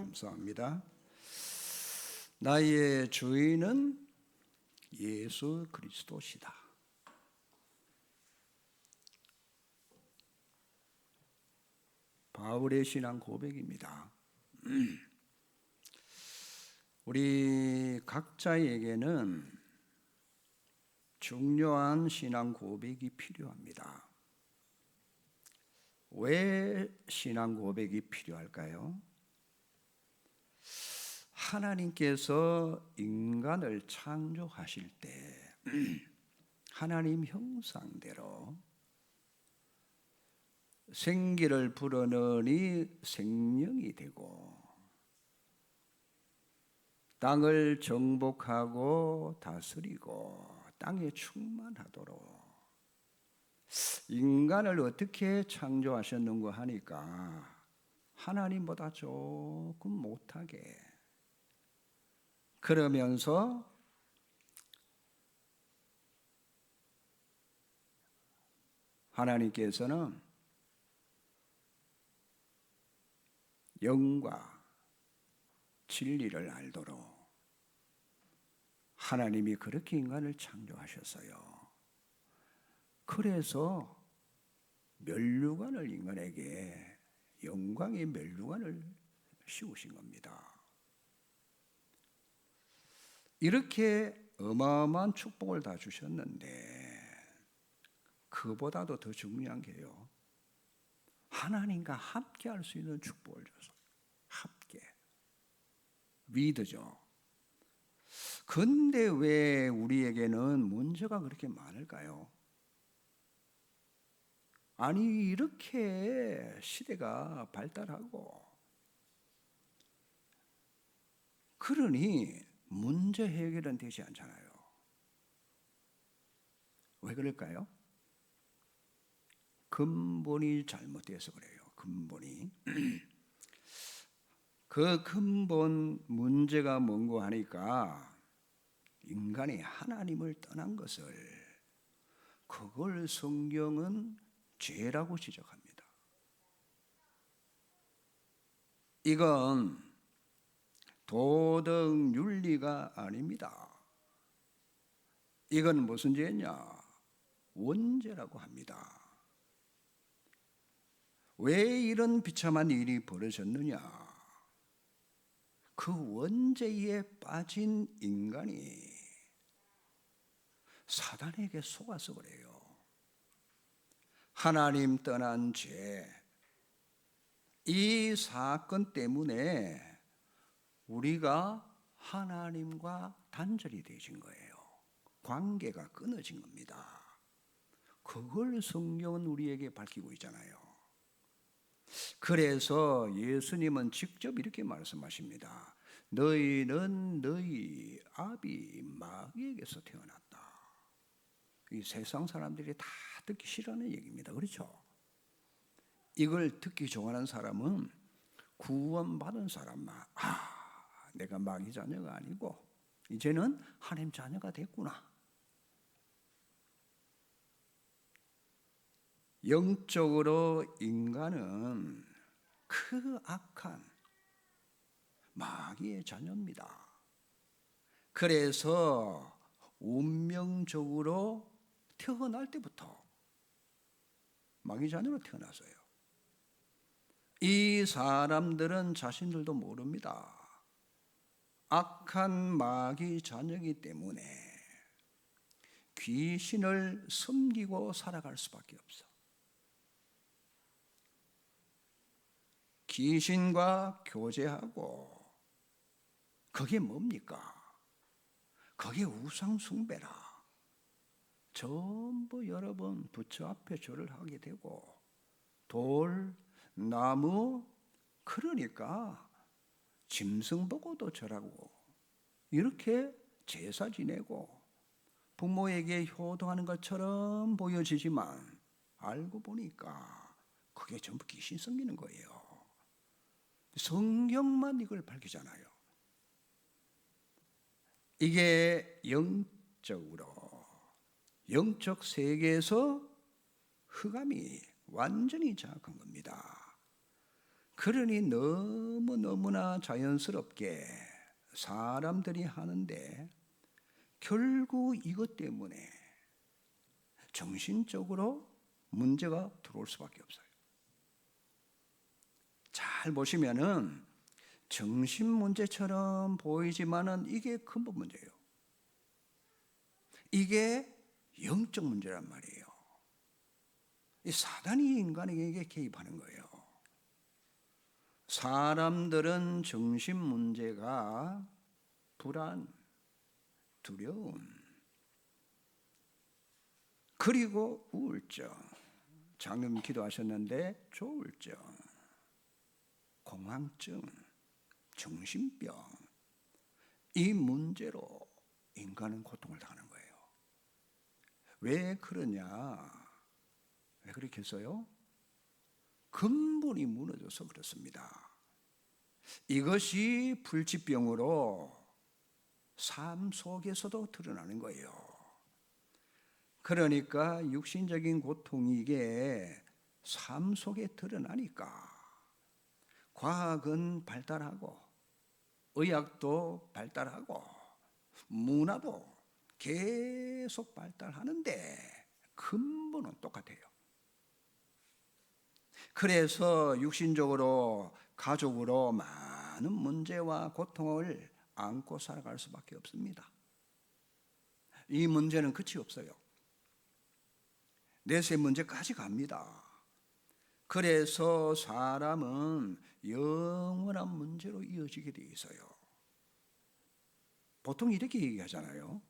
감사합니다. 나의 주인은 예수 그리스도시다. 바울의 신앙 고백입니다. 우리 각자에게는 중요한 신앙 고백이 필요합니다. 왜 신앙 고백이 필요할까요? 하나님께서 인간을 창조하실 때 하나님 형상대로 생기를 불어넣으니 생명이 되고 땅을 정복하고 다스리고 땅에 충만하도록 인간을 어떻게 창조하셨는가 하니까 하나님보다 조금 못하게, 그러면서 하나님께서는 영과 진리를 알도록 하나님이 그렇게 인간을 창조하셨어요. 그래서 면류관을 인간에게, 영광의 면류관을 씌우신 겁니다. 이렇게 어마어마한 축복을 다 주셨는데 그보다도 더 중요한 게요, 하나님과 함께 할 수 있는 축복을 줘서 함께 위드죠. 근데 왜 우리에게는 문제가 그렇게 많을까요? 아니, 이렇게 시대가 발달하고 그러니 문제 해결은 되지 않잖아요. 왜 그럴까요? 근본이 잘못돼서 그래요. 근본이. 그 근본 문제가 뭔고 하니까 인간이 하나님을 떠난 것을, 그걸 성경은 죄라고 지적합니다. 이건 도덕 윤리가 아닙니다. 이건 무슨 죄냐? 원죄라고 합니다. 왜 이런 비참한 일이 벌어졌느냐? 그 원죄에 빠진 인간이 사단에게 속아서 그래요. 하나님 떠난 죄, 이 사건 때문에 우리가 하나님과 단절이 되신 거예요. 관계가 끊어진 겁니다. 그걸 성경은 우리에게 밝히고 있잖아요. 그래서 예수님은 직접 이렇게 말씀하십니다. 너희는 너희 아비 마귀에게서 태어났다. 이 세상 사람들이 다 듣기 싫어하는 얘기입니다. 그렇죠? 이걸 듣기 좋아하는 사람은 구원받은 사람만, 내가 마귀 자녀가 아니고 이제는 하나님 자녀가 됐구나. 영적으로 인간은 그 악한 마귀의 자녀입니다. 그래서 운명적으로 태어날 때부터 마귀 자녀로 태어났어요. 이 사람들은 자신들도 모릅니다. 악한 마귀 자녀이기 때문에 귀신을 섬기고 살아갈 수밖에 없어. 귀신과 교제하고, 그게 뭡니까? 그게 우상숭배라. 전부 여러분 부처 앞에 절을 하게 되고, 돌, 나무, 그러니까 짐승 보고도 절하고, 이렇게 제사 지내고 부모에게 효도하는 것처럼 보여지지만 알고 보니까 그게 전부 귀신 섬기는 거예요. 성경만 이걸 밝히잖아요. 이게 영적으로, 영적 세계에서 흑암이 완전히 장악한 겁니다. 그러니 너무너무나 자연스럽게 사람들이 하는데 결국 이것 때문에 정신적으로 문제가 들어올 수밖에 없어요. 잘 보시면은 정신 문제처럼 보이지만은 이게 근본 문제예요. 이게 영적 문제란 말이에요. 이 사단이 인간에게 개입하는 거예요. 사람들은 정신 문제가 불안, 두려움, 그리고 우울증, 장님 기도하셨는데 조울증, 공황증, 정신병, 이 문제로 인간은 고통을 당하는 거예요. 왜 그러냐? 왜 그렇겠어요? 근본이 무너져서 그렇습니다. 이것이 불치병으로 삶 속에서도 드러나는 거예요. 그러니까 육신적인 고통이 이게 삶 속에 드러나니까 과학은 발달하고 의학도 발달하고 문화도 계속 발달하는데 근본은 똑같아요. 그래서 육신적으로 가족으로 많은 문제와 고통을 안고 살아갈 수밖에 없습니다. 이 문제는 끝이 없어요. 내세 문제까지 갑니다. 그래서 사람은 영원한 문제로 이어지게 돼 있어요. 보통 이렇게 얘기하잖아요.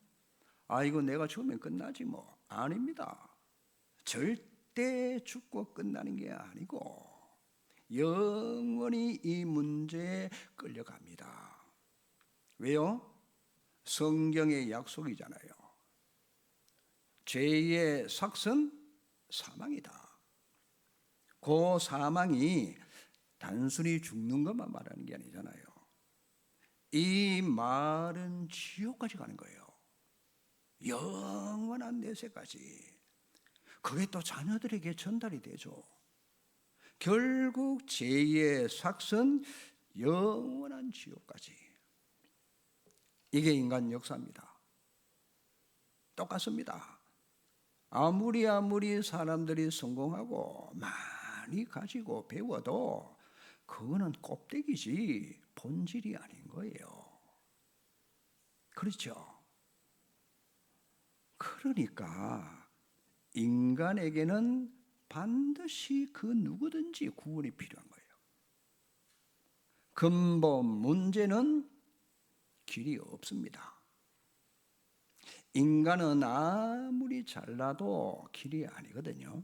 이거 내가 죽으면 끝나지 뭐. 아닙니다. 절대 죽고 끝나는 게 아니고 영원히 이 문제에 끌려갑니다. 왜요? 성경의 약속이잖아요. 죄의 삭은 사망이다. 그 사망이 단순히 죽는 것만 말하는 게 아니잖아요. 이 말은 지옥까지 가는 거예요. 영원한 내세까지. 그게 또 자녀들에게 전달이 되죠. 결국 죄의 삭은 영원한 지옥까지. 이게 인간 역사입니다. 똑같습니다. 아무리 사람들이 성공하고 많이 가지고 배워도 그거는 껍데기지 본질이 아닌 거예요. 그렇죠? 그러니까 인간에게는 반드시 그 누구든지 구원이 필요한 거예요. 근본 문제는 길이 없습니다. 인간은 아무리 잘나도 길이 아니거든요.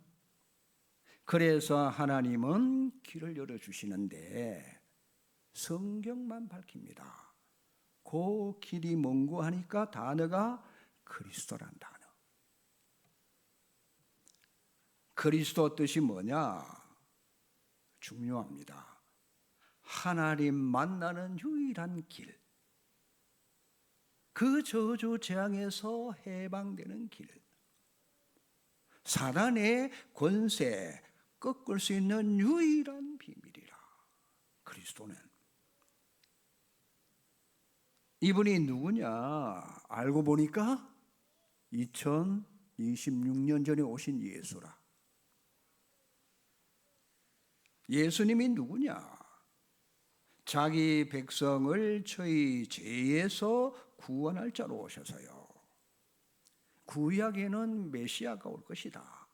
그래서 하나님은 길을 열어주시는데 성경만 밝힙니다. 그 길이 뭔고 하니까 단어가 그리스도란 단어. 그리스도 뜻이 뭐냐? 중요합니다. 하나님 만나는 유일한 길. 그 저주 재앙에서 해방되는 길. 사단의 권세 꺾을 수 있는 유일한 비밀이라. 그리스도는. 이분이 누구냐? 알고 보니까 2026년 전에 오신 예수라. 예수님이 누구냐? 자기 백성을 저희 죄에서 구원할 자로 오셔서요. 구약에는 메시아가 올 것이다.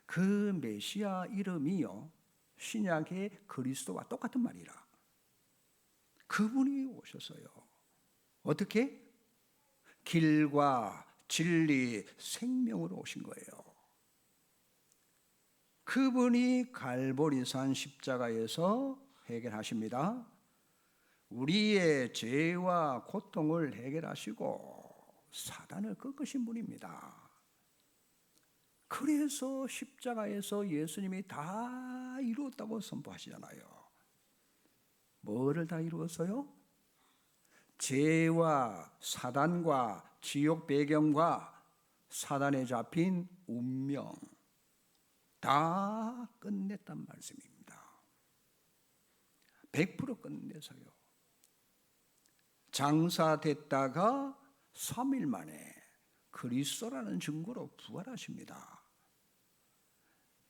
그 메시아 이름이요, 신약의 그리스도와 똑같은 말이라. 그분이 오셨어요. 어떻게? 길과 진리, 생명으로 오신 거예요. 그분이 갈보리산 십자가에서 해결하십니다. 우리의 죄와 고통을 해결하시고 사단을 꺾으신 분입니다. 그래서 십자가에서 예수님이 다 이루었다고 선포하시잖아요. 뭐를 다 이루었어요? 죄와 사단과 지옥 배경과 사단에 잡힌 운명 다 끝냈단 말씀입니다. 100% 끝내서요. 장사됐다가 3일 만에 그리스도라는 증거로 부활하십니다.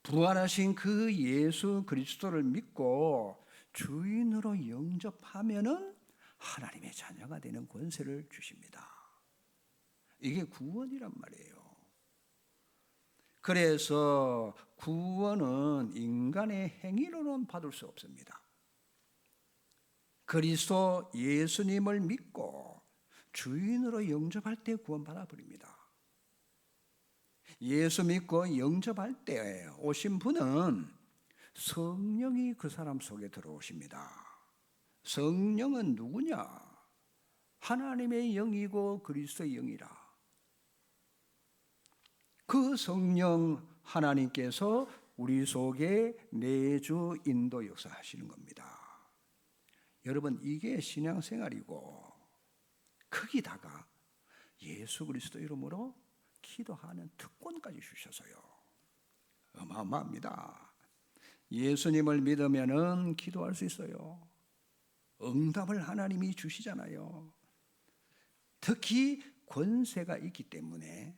부활하신 그 예수 그리스도를 믿고 주인으로 영접하면은 하나님의 자녀가 되는 권세를 주십니다. 이게 구원이란 말이에요. 그래서 구원은 인간의 행위로는 받을 수 없습니다. 그리스도 예수님을 믿고 주인으로 영접할 때 구원받아 버립니다. 예수 믿고 영접할 때 오신 분은 성령이 그 사람 속에 들어오십니다. 성령은 누구냐? 하나님의 영이고 그리스도의 영이라. 그 성령 하나님께서 우리 속에 내주 인도 역사하시는 겁니다. 여러분, 이게 신앙생활이고 거기다가 예수 그리스도 이름으로 기도하는 특권까지 주셔서요. 어마어마합니다. 예수님을 믿으면은 기도할 수 있어요. 응답을 하나님이 주시잖아요. 특히 권세가 있기 때문에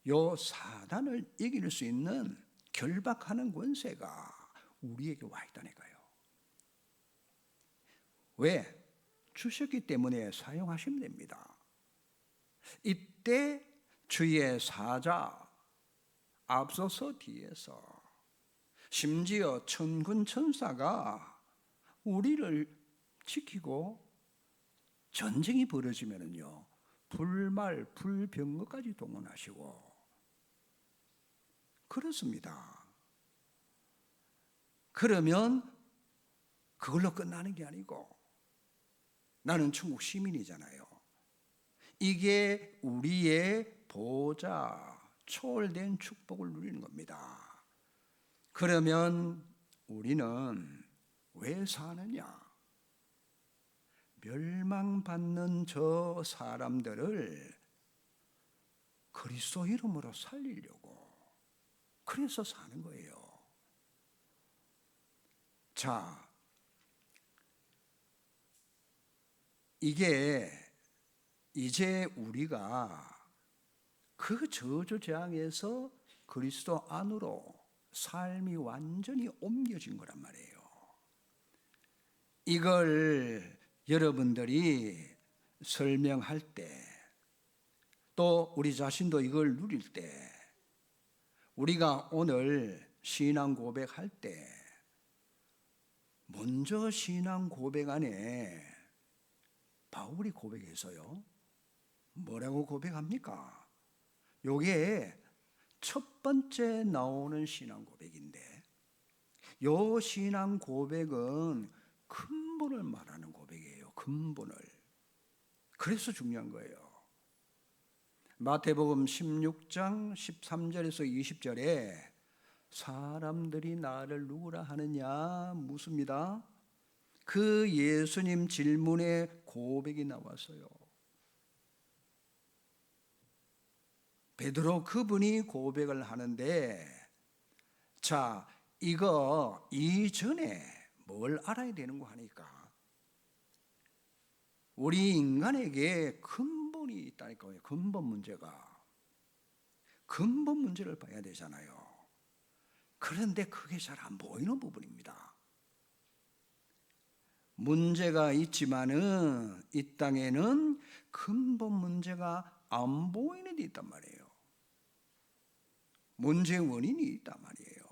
요 사단을 이길 수 있는 결박하는 권세가 우리에게 와 있다니까요. 왜? 주셨기 때문에 사용하시면 됩니다. 이때 주의 사자 앞서서 뒤에서 심지어 천군 천사가 우리를 지키고 전쟁이 벌어지면은요, 불말 불병거까지 동원하시고 그렇습니다. 그러면 그걸로 끝나는 게 아니고 나는 천국 시민이잖아요. 이게 우리의 보좌, 초월된 축복을 누리는 겁니다. 그러면 우리는 왜 사느냐? 멸망받는 저 사람들을 그리스도 이름으로 살리려고 그래서 사는 거예요. 자, 이게 이제 우리가 그 저주 재앙에서 그리스도 안으로 삶이 완전히 옮겨진 거란 말이에요. 이걸 여러분들이 설명할 때, 또 우리 자신도 이걸 누릴 때, 우리가 오늘 신앙 고백할 때 먼저 신앙 고백 안에 바울이 고백해서요, 뭐라고 고백합니까? 요게 첫 번째 나오는 신앙 고백인데, 요 신앙 고백은 근본을 말하는 고백이에요. 근본을. 그래서 중요한 거예요. 마태복음 16장 13절에서 20절에 사람들이 나를 누구라 하느냐 묻습니다. 그 예수님 질문에 고백이 나왔어요. 베드로 그분이 고백을 하는데, 자, 이거 이전에 뭘 알아야 되는 거 하니까 우리 인간에게 근본이 있다니까요. 근본 문제가. 근본 문제를 봐야 되잖아요. 그런데 그게 잘 안 보이는 부분입니다. 문제가 있지만은 이 땅에는 근본 문제가 안 보이는 데 있단 말이에요. 문제의 원인이 있단 말이에요.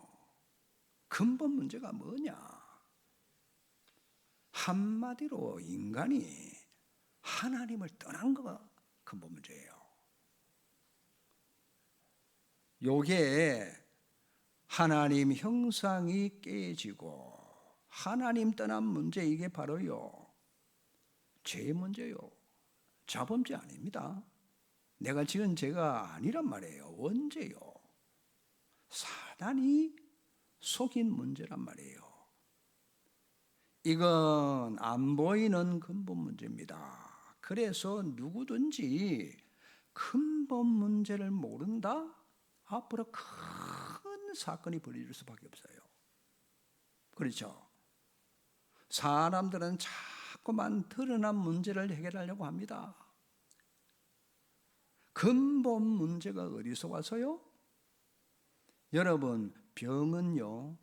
근본 문제가 뭐냐? 한마디로 인간이 하나님을 떠난 거가 근본 문제예요. 요게 하나님 형상이 깨지고 하나님 떠난 문제, 이게 바로요, 죄의 문제요. 자범죄 아닙니다. 내가 지은 죄가 아니란 말이에요. 원죄요. 사단이 속인 문제란 말이에요. 이건 안 보이는 근본 문제입니다. 그래서 누구든지 근본 문제를 모른다? 앞으로 큰 사건이 벌어질 수밖에 없어요. 그렇죠? 사람들은 자꾸만 드러난 문제를 해결하려고 합니다. 근본 문제가 어디서 와서요? 여러분, 병은요,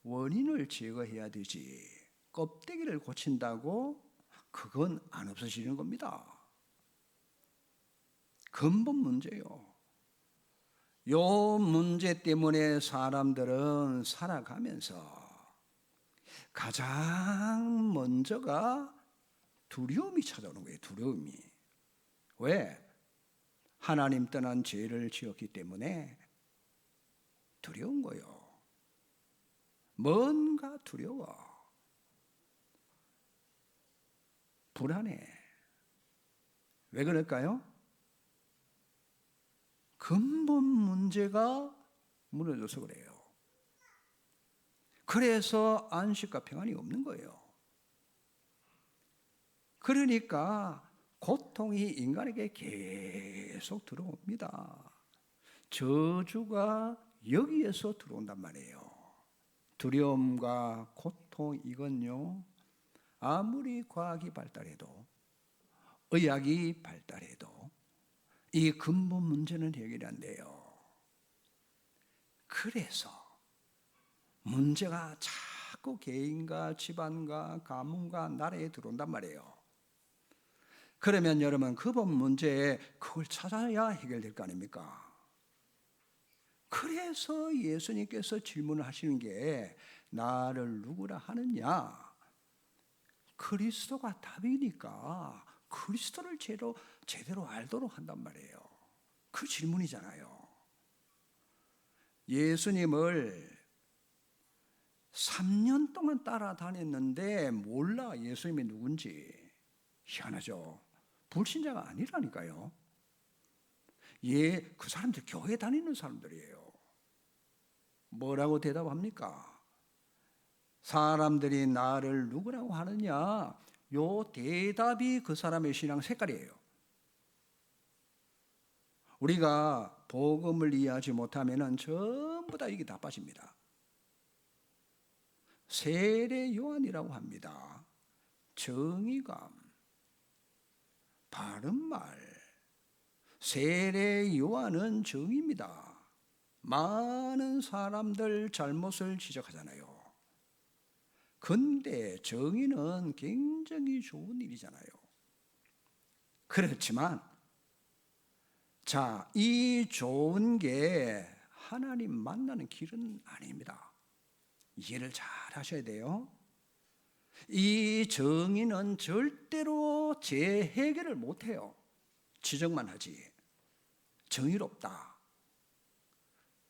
원인을 제거해야 되지, 껍데기를 고친다고 그건 안 없어지는 겁니다. 근본 문제요. 요 문제 때문에 사람들은 살아가면서 가장 먼저가 두려움이 찾아오는 거예요. 두려움이. 왜? 하나님 떠난 죄를 지었기 때문에 두려운 거예요. 뭔가 두려워. 불안해. 왜 그럴까요? 근본 문제가 무너져서 그래요. 그래서 안식과 평안이 없는 거예요. 그러니까 고통이 인간에게 계속 들어옵니다. 저주가 여기에서 들어온단 말이에요. 두려움과 고통, 이건요, 아무리 과학이 발달해도, 의학이 발달해도 이 근본 문제는 해결이 안 돼요. 그래서 문제가 자꾸 개인과 집안과 가문과 나라에 들어온단 말이에요. 그러면 여러분, 근본 문제에 그걸 찾아야 해결될 거 아닙니까? 그래서 예수님께서 질문을 하시는 게 나를 누구라 하느냐? 그리스도가 답이니까 그리스도를 제대로 알도록 한단 말이에요. 그 질문이잖아요. 예수님을 3년 동안 따라다녔는데 몰라, 예수님이 누군지. 희한하죠. 불신자가 아니라니까요. 그 사람들 교회 다니는 사람들이에요. 뭐라고 대답합니까? 사람들이 나를 누구라고 하느냐? 요 대답이 그 사람의 신앙 색깔이에요. 우리가 복음을 이해하지 못하면 전부 다 이게 다 빠집니다. 세례 요한이라고 합니다. 정의감, 바른말. 세례 요한은 정의입니다. 많은 사람들 잘못을 지적하잖아요. 근데 정의는 굉장히 좋은 일이잖아요. 그렇지만 자, 이 좋은 게 하나님 만나는 길은 아닙니다. 이해를 잘 하셔야 돼요. 이 정의는 절대로 재해결을 못해요. 지적만 하지. 정의롭다.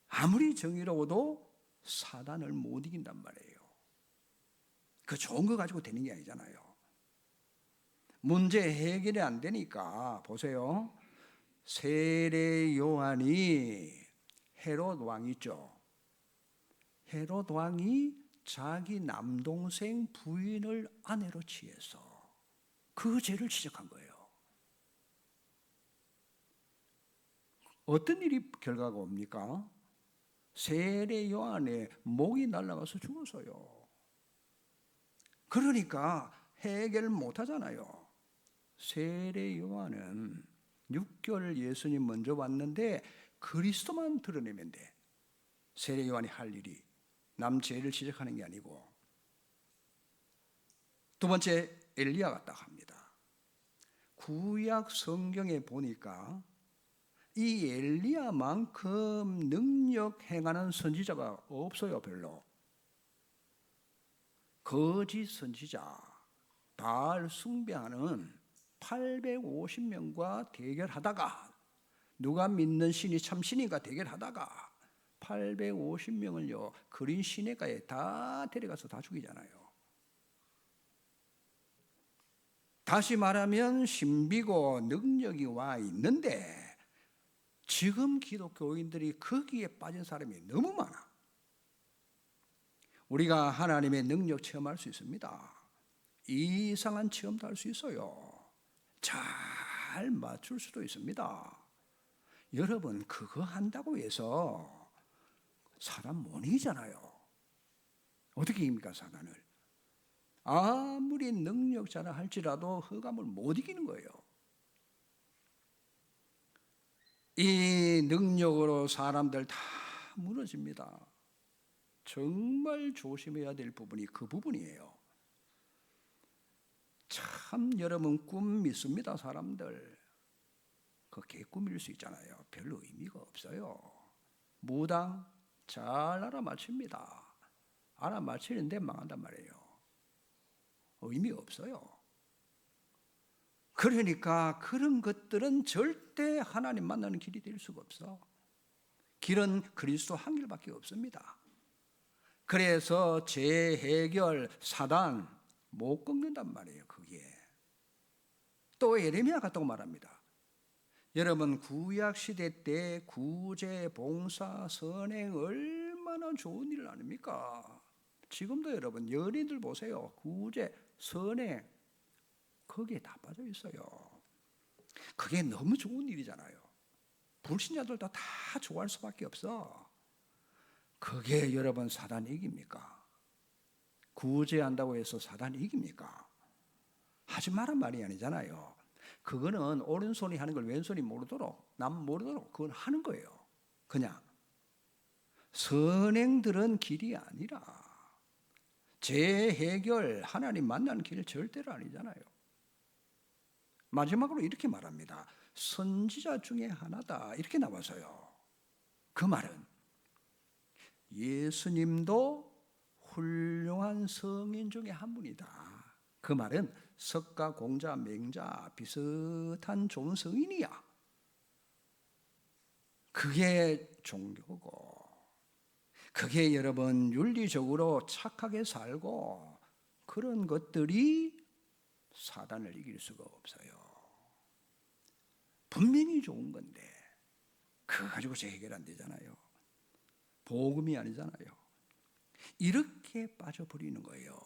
아무리 정의로워도 사단을 못 이긴단 말이에요. 그 좋은 거 가지고 되는 게 아니잖아요. 문제 해결이 안 되니까 보세요. 세례 요한이 헤롯 왕 있죠. 헤롯 왕이 자기 남동생 부인을 아내로 취해서 그 죄를 지적한 거예요. 어떤 일이 결과가 옵니까? 세례 요한의 목이 날아가서 죽었어요. 그러니까 해결 못 하잖아요. 세례 요한은 6개월 예수님 먼저 왔는데 그리스도만 드러내면 돼. 세례 요한이 할 일이 남 죄를 지적하는 게 아니고. 두 번째, 엘리야 같다 합니다. 구약 성경에 보니까 이 엘리야만큼 능력 행하는 선지자가 없어요, 별로. 거짓 선지자, 바알 숭배하는 850명과 대결하다가 누가 믿는 신이 참 신인가 대결하다가 850명을요 그린 시내가에 다 데려가서 다 죽이잖아요. 다시 말하면 신비고 능력이 와 있는데 지금 기독교인들이 거기에 빠진 사람이 너무 많아. 우리가 하나님의 능력 체험할 수 있습니다. 이상한 체험도 할 수 있어요. 잘 맞출 수도 있습니다. 여러분, 그거 한다고 해서 사람 못 이기잖아요. 어떻게 이깁니까, 사단을? 아무리 능력자라 할지라도 흑암을 못 이기는 거예요. 이 능력으로 사람들 다 무너집니다. 정말 조심해야 될 부분이 그 부분이에요. 참 여러분 꿈 믿습니다. 사람들 그 개꿈일 수 있잖아요. 별로 의미가 없어요. 무당 잘 알아맞힙니다. 알아맞히는데 망한단 말이에요. 의미 없어요. 그러니까 그런 것들은 절대 하나님 만나는 길이 될 수가 없어. 길은 그리스도 한 길밖에 없습니다. 그래서 재해결 사단 못 꺾는단 말이에요. 그게 또 예레미야가 또 말합니다. 여러분 구약 시대 때 구제, 봉사, 선행 얼마나 좋은 일 아닙니까? 지금도 여러분 연인들 보세요. 구제, 선행 거기에 다 빠져 있어요. 그게 너무 좋은 일이잖아요. 불신자들도 다 좋아할 수밖에 없어. 그게 여러분 사단이 이깁니까? 구제한다고 해서 사단이 이깁니까? 하지 말란 말이 아니잖아요. 그거는 오른손이 하는 걸 왼손이 모르도록, 남 모르도록 그건 하는 거예요. 그냥 선행들은 길이 아니라 재해결 하나님 만나는 길 절대로 아니잖아요. 마지막으로 이렇게 말합니다. 선지자 중에 하나다 이렇게 나와서요. 그 말은 예수님도 훌륭한 성인 중에 한 분이다. 그 말은 석가, 공자, 맹자 비슷한 좋은 성인이야. 그게 종교고 그게 여러분 윤리적으로 착하게 살고 그런 것들이 사단을 이길 수가 없어요. 분명히 좋은 건데 그거 가지고 해결 안 되잖아요. 복음이 아니잖아요. 이렇게 빠져버리는 거예요.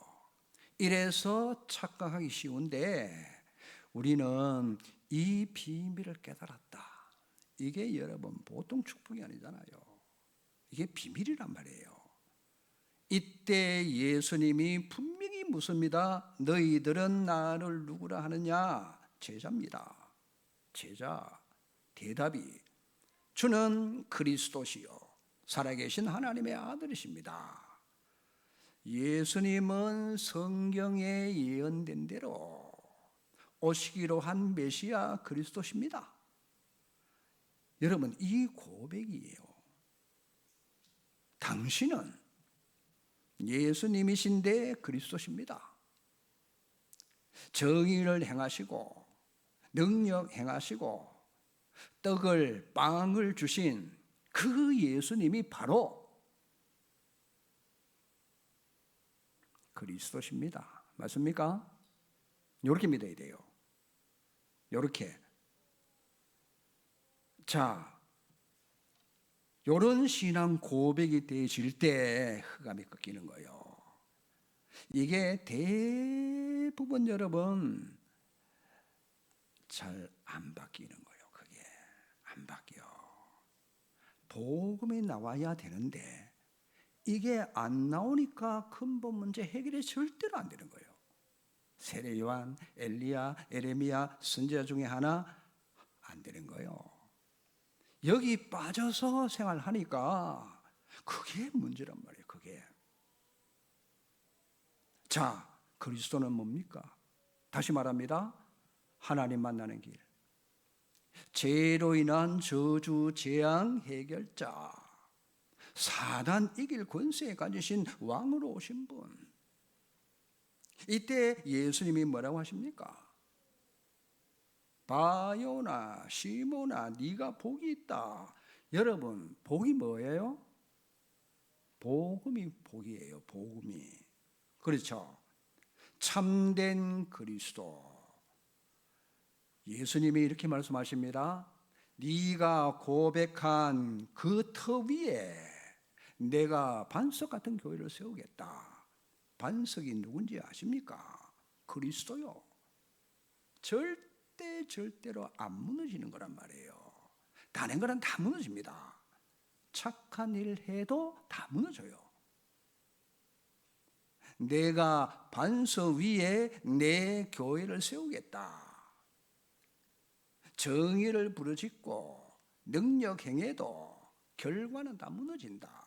이래서 착각하기 쉬운데 우리는 이 비밀을 깨달았다. 이게 여러분 보통 축복이 아니잖아요. 이게 비밀이란 말이에요. 이때 예수님이 분명히 묻습니다. 너희들은 나를 누구라 하느냐? 제자입니다. 제자 대답이 주는 그리스도시요 살아계신 하나님의 아들이십니다. 예수님은 성경에 예언된 대로 오시기로 한 메시아 그리스도십니다. 여러분 이 고백이에요. 당신은 예수님이신데 그리스도십니다. 정의를 행하시고 능력 행하시고 떡을 빵을 주신 그 예수님이 바로 그리스도십니다. 맞습니까? 이렇게 믿어야 돼요. 이렇게. 자, 이런 신앙 고백이 되어질 때 흑암이 꺾이는 거예요. 이게 대부분 여러분 잘 안 바뀌는 거예요. 그게 안 바뀌어. 복음이 나와야 되는데 이게 안 나오니까 근본 문제 해결이 절대로 안 되는 거예요. 세례 요한, 엘리야, 에레미야 선지자 중에 하나 안 되는 거예요. 여기 빠져서 생활하니까 그게 문제란 말이에요. 그게. 자, 그리스도는 뭡니까? 다시 말합니다. 하나님 만나는 길. 죄로 인한 저주 재앙 해결자. 사단 이길 권세에 가지신 왕으로 오신 분. 이때 예수님이 뭐라고 하십니까? 바요나 시모나 네가 복이 있다. 여러분 복이 뭐예요? 복음이 복이에요. 복음이. 그렇죠. 참된 그리스도. 예수님이 이렇게 말씀하십니다. 네가 고백한 그 터 위에 내가 반석 같은 교회를 세우겠다. 반석이 누군지 아십니까? 그리스도요. 절대로 안 무너지는 거란 말이에요. 다른 거는 다 무너집니다. 착한 일 해도 다 무너져요. 내가 반석 위에 내 교회를 세우겠다. 정의를 부르짖고 능력 행해도 결과는 다 무너진다.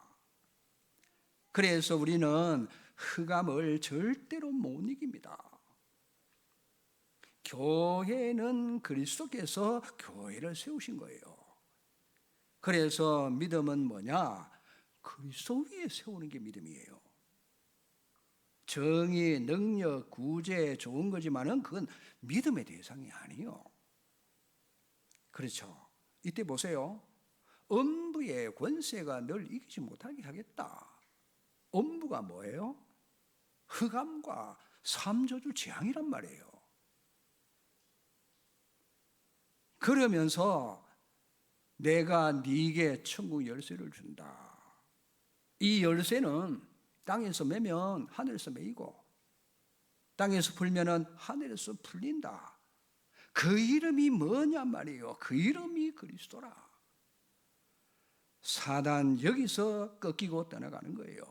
그래서 우리는 흑암을 절대로 못 이깁니다. 교회는 그리스도께서 교회를 세우신 거예요. 그래서 믿음은 뭐냐? 그리스도 위에 세우는 게 믿음이에요. 정의, 능력, 구제 좋은 거지만은 그건 믿음의 대상이 아니에요. 그렇죠. 이때 보세요. 음부의 권세가 널 이기지 못하게 하겠다. 음부가 뭐예요? 흑암과 삼저주 재앙이란 말이에요. 그러면서 내가 네게 천국 열쇠를 준다. 이 열쇠는 땅에서 매면 하늘에서 매이고 땅에서 풀면은 하늘에서 풀린다. 그 이름이 뭐냔 말이에요. 그 이름이 그리스도라. 사단 여기서 꺾이고 떠나가는 거예요.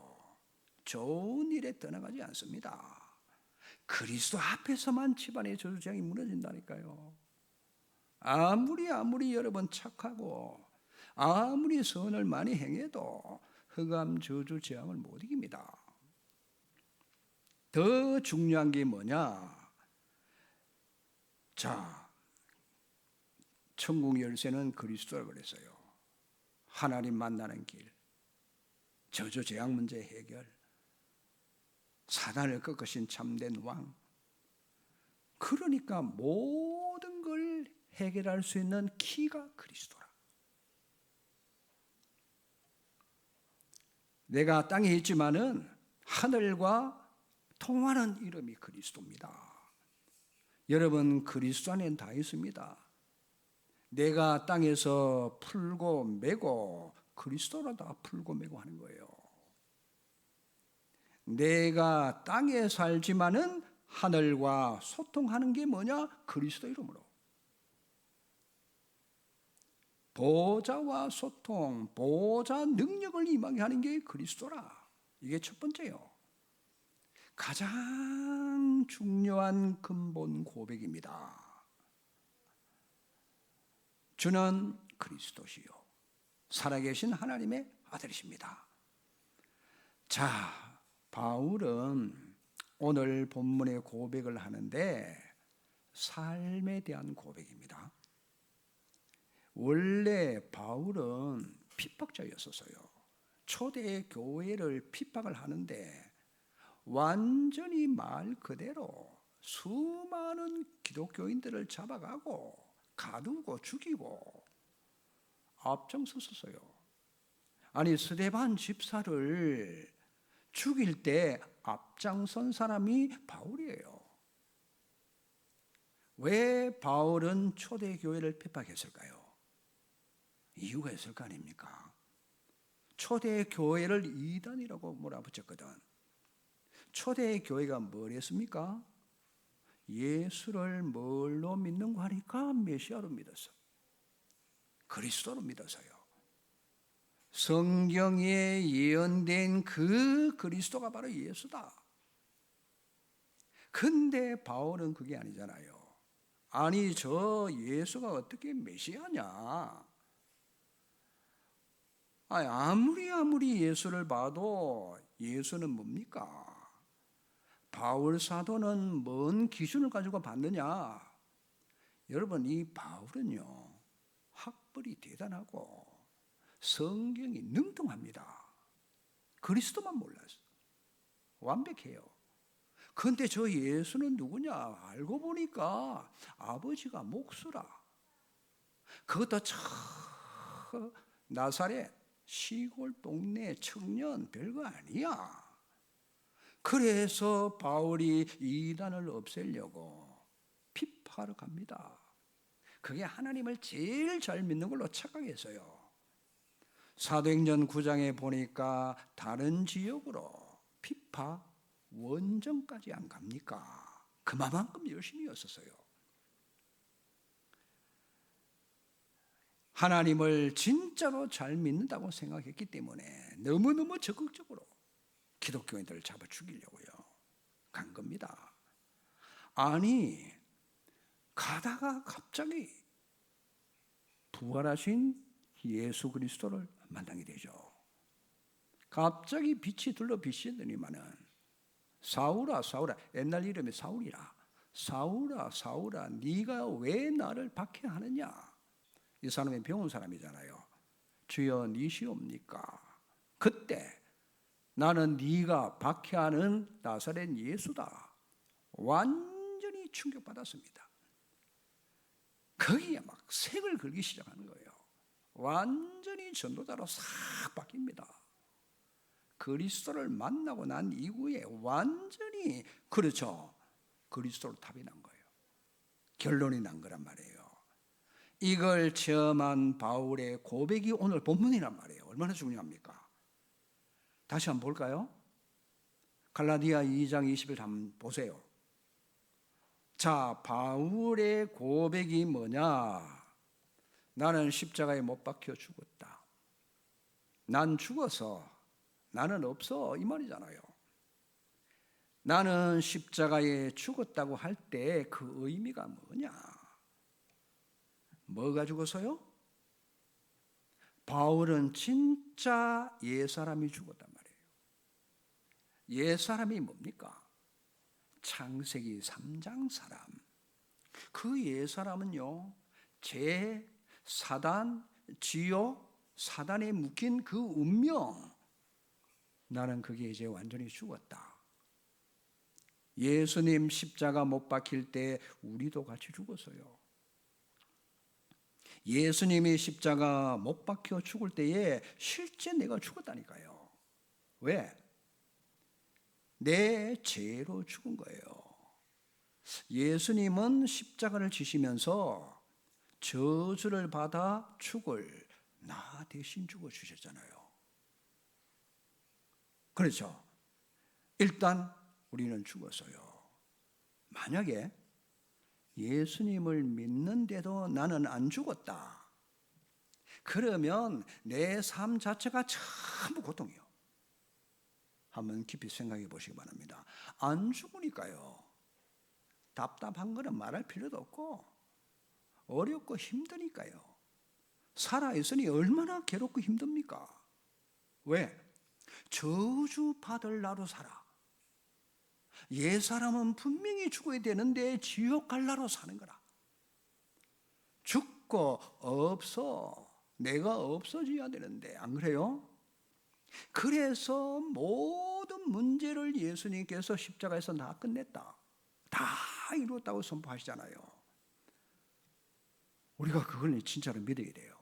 좋은 일에 떠나가지 않습니다. 그리스도 앞에서만 집안의 저주장이 무너진다니까요. 아무리 여러분 착하고 아무리 선을 많이 행해도 흑암 저주 재앙을 못 이깁니다. 더 중요한 게 뭐냐? 자, 천국 열쇠는 그리스도라고 그랬어요. 하나님 만나는 길, 저주 재앙 문제 해결, 사단을 꺾으신 참된 왕. 그러니까 모든 걸 해결할 수 있는 키가 그리스도라. 내가 땅에 있지만은 하늘과 통하는 이름이 그리스도입니다. 여러분 그리스도 안에는 다 있습니다. 내가 땅에서 풀고 매고 그리스도로 다 풀고 매고 하는 거예요. 내가 땅에 살지만은 하늘과 소통하는 게 뭐냐? 그리스도 이름으로. 보좌와 소통, 보좌 능력을 임하게 하는 게 그리스도라. 이게 첫 번째요. 가장 중요한 근본 고백입니다. 주는 그리스도시요 살아계신 하나님의 아들이십니다. 자, 바울은 오늘 본문의 고백을 하는데 삶에 대한 고백입니다. 원래 바울은 핍박자였었어요. 초대 교회를 핍박을 하는데 완전히 말 그대로 수많은 기독교인들을 잡아가고 가두고 죽이고 앞장섰어요. 아니 스데반 집사를 죽일 때 앞장선 사람이 바울이에요. 왜 바울은 초대교회를 핍박했을까요? 이유가 있을 거 아닙니까? 초대교회를 이단이라고 몰아붙였거든. 초대교회가 뭘 했습니까? 예수를 뭘로 믿는고 하니까 메시아로 믿었어. 그리스도로 믿어서요. 성경에 예언된 그 그리스도가 바로 예수다. 근데 바울은 그게 아니잖아요. 아니 저 예수가 어떻게 메시아냐? 아무리 예수를 봐도 예수는 뭡니까? 바울 사도는 뭔 기준을 가지고 봤느냐? 여러분 이 바울은요 학벌이 대단하고 성경이 능통합니다. 그리스도만 몰랐어. 완벽해요. 그런데 저 예수는 누구냐? 알고 보니까 아버지가 목수라. 그것도 참 나사렛 시골 동네 청년 별거 아니야. 그래서 바울이 이단을 없애려고 핍박하러 갑니다. 그게 하나님을 제일 잘 믿는 걸로 착각했어요. 사도행전 9장에 보니까 다른 지역으로 핍박 원정까지 안 갑니까? 그만큼 열심히였었어요. 하나님을 진짜로 잘 믿는다고 생각했기 때문에 너무너무 적극적으로 기독교인들을 잡아 죽이려고요. 간 겁니다. 아니, 가다가 갑자기 부활하신 예수 그리스도를 만나게 되죠. 갑자기 빛이 둘러 비치더니만은 사울아 사울아, 옛날 이름이 사울이라, 사울아 사울아 네가 왜 나를 박해하느냐. 이 사람이 배운 사람이잖아요. 주여 니시옵니까? 그때 나는 네가 박해하는 나사렛 예수다. 완전히 충격받았습니다. 거기에 막 색을 걸기 시작하는 거예요. 완전히 전도자로 싹 바뀝니다. 그리스도를 만나고 난 이후에 완전히, 그렇죠, 그리스도로 답이 난 거예요. 결론이 난 거란 말이에요. 이걸 체험한 바울의 고백이 오늘 본문이란 말이에요. 얼마나 중요합니까? 다시 한번 볼까요? 갈라디아 2장 20절 한번 보세요. 자, 바울의 고백이 뭐냐? 나는 십자가에 못 박혀 죽었다. 난 죽어서 나는 없어, 이 말이잖아요. 나는 십자가에 죽었다고 할 때 그 의미가 뭐냐? 뭐가 죽어서요? 바울은 진짜 옛사람이 죽었단 말이에요. 옛사람이 뭡니까? 창세기 3장 사람. 그 옛사람은요, 죄, 사단, 지옥, 사단에 묶인 그 운명, 나는 그게 이제 완전히 죽었다. 예수님 십자가 못 박힐 때 우리도 같이 죽었어요. 예수님이 십자가 못 박혀 죽을 때에 실제 내가 죽었다니까요. 왜? 내 죄로 죽은 거예요. 예수님은 십자가를 지시면서 저주를 받아 죽을 나 대신 죽어주셨잖아요. 그렇죠? 일단 우리는 죽었어요. 만약에 예수님을 믿는데도 나는 안 죽었다, 그러면 내 삶 자체가 전부 고통이요. 한번 깊이 생각해 보시기 바랍니다. 안 죽으니까요, 답답한 거는 말할 필요도 없고 어렵고 힘드니까요. 살아있으니 얼마나 괴롭고 힘듭니까? 왜? 저주받을 나로 살아. 옛사람은 분명히 죽어야 되는데 지옥 갈 나로 사는 거라. 죽고 없어, 내가 없어져야 되는데, 안 그래요? 그래서 모든 문제를 예수님께서 십자가에서 다 끝냈다, 다 이뤘다고 선포하시잖아요. 우리가 그걸 진짜로 믿어야 돼요.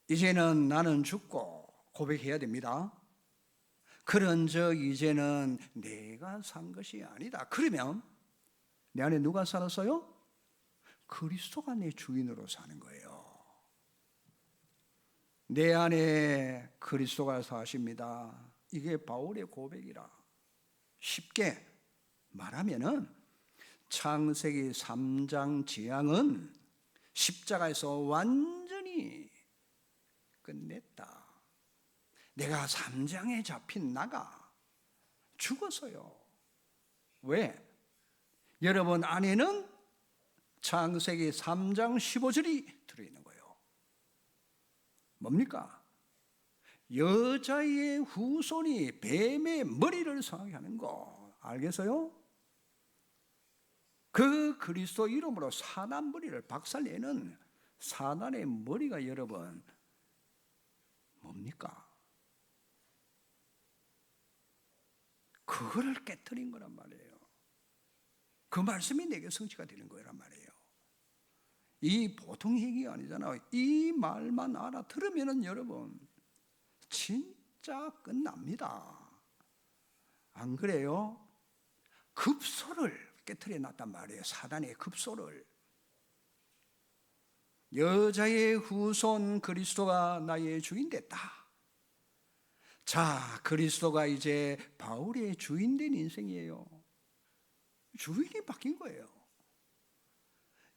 이제는 나는 죽고 고백해야 됩니다. 그런즉 이제는 내가 산 것이 아니다. 그러면 내 안에 누가 살았어요? 그리스도가 내 주인으로 사는 거예요. 내 안에 그리스도가 사십니다. 이게 바울의 고백이라. 쉽게 말하면은 창세기 3장 재앙은 십자가에서 완전히 끝냈다. 내가 3장에 잡힌 나가 죽었어요. 왜? 여러분 안에는 창세기 3장 15절이 들어있는 거예요. 뭡니까? 여자의 후손이 뱀의 머리를 상하게 하는 거 알겠어요? 그 그리스도 이름으로 사단 머리를 박살내는 사단의 머리가 여러분 뭡니까? 그거를 깨트린 거란 말이에요. 그 말씀이 내게 성취가 되는 거란 말이에요. 이 보통 얘기가 아니잖아요. 이 말만 알아들으면은 여러분 진짜 끝납니다. 안 그래요? 급소를 깨트려 놨단 말이에요. 사단의 급소를. 여자의 후손 그리스도가 나의 주인 됐다. 자, 그리스도가 이제 바울의 주인 된 인생이에요. 주인이 바뀐 거예요.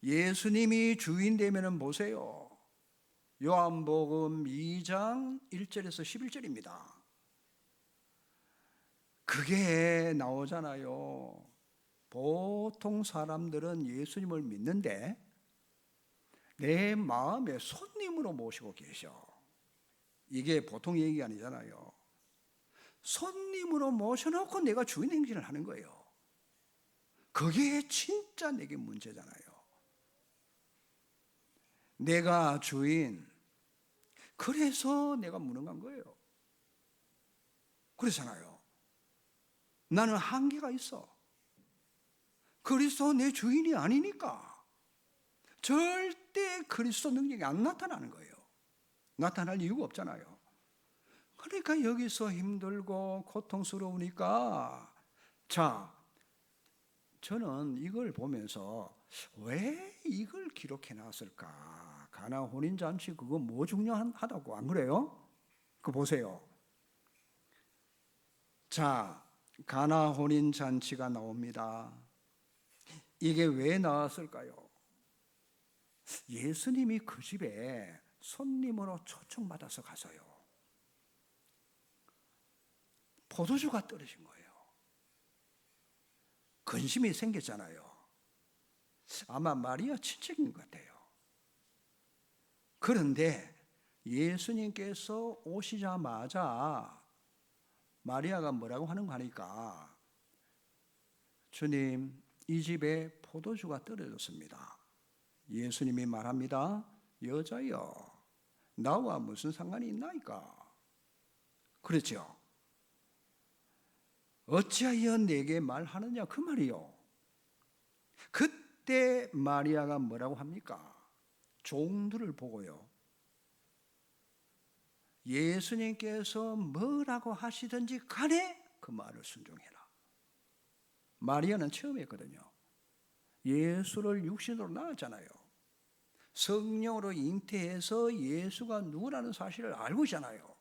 예수님이 주인 되면은 보세요. 요한복음 2장 1절에서 11절입니다. 그게 나오잖아요. 보통 사람들은 예수님을 믿는데 내 마음에 손님으로 모시고 계셔. 이게 보통 얘기 아니잖아요. 손님으로 모셔놓고 내가 주인 행진을 하는 거예요. 그게 진짜 내게 문제잖아요. 내가 주인, 그래서 내가 무능한 거예요. 그렇잖아요. 나는 한계가 있어. 그리스도 내 주인이 아니니까 절대 그리스도 능력이 안 나타나는 거예요. 나타날 이유가 없잖아요. 그러니까 여기서 힘들고 고통스러우니까, 자, 저는 이걸 보면서 왜 이걸 기록해 놨을까? 가나 혼인잔치 그거 뭐 중요하다고, 안 그래요? 그거 보세요. 자, 가나 혼인잔치가 나옵니다. 이게 왜 나왔을까요? 예수님이 그 집에 손님으로 초청받아서 가서요, 포도주가 떨어진 거예요. 근심이 생겼잖아요. 아마 마리아 친척인 것 같아요. 그런데 예수님께서 오시자마자 마리아가 뭐라고 하는 거 하니까, 주님, 이 집에 포도주가 떨어졌습니다. 예수님이 말합니다. 여자여, 나와 무슨 상관이 있나이까? 그렇죠. 어찌하여 내게 말하느냐, 그 말이요. 그때 마리아가 뭐라고 합니까? 종들을 보고요, 예수님께서 뭐라고 하시든지 간에 그 말을 순종해라. 마리아는 처음 했거든요. 예수를 육신으로 낳았잖아요. 성령으로 잉태해서 예수가 누구라는 사실을 알고 있잖아요.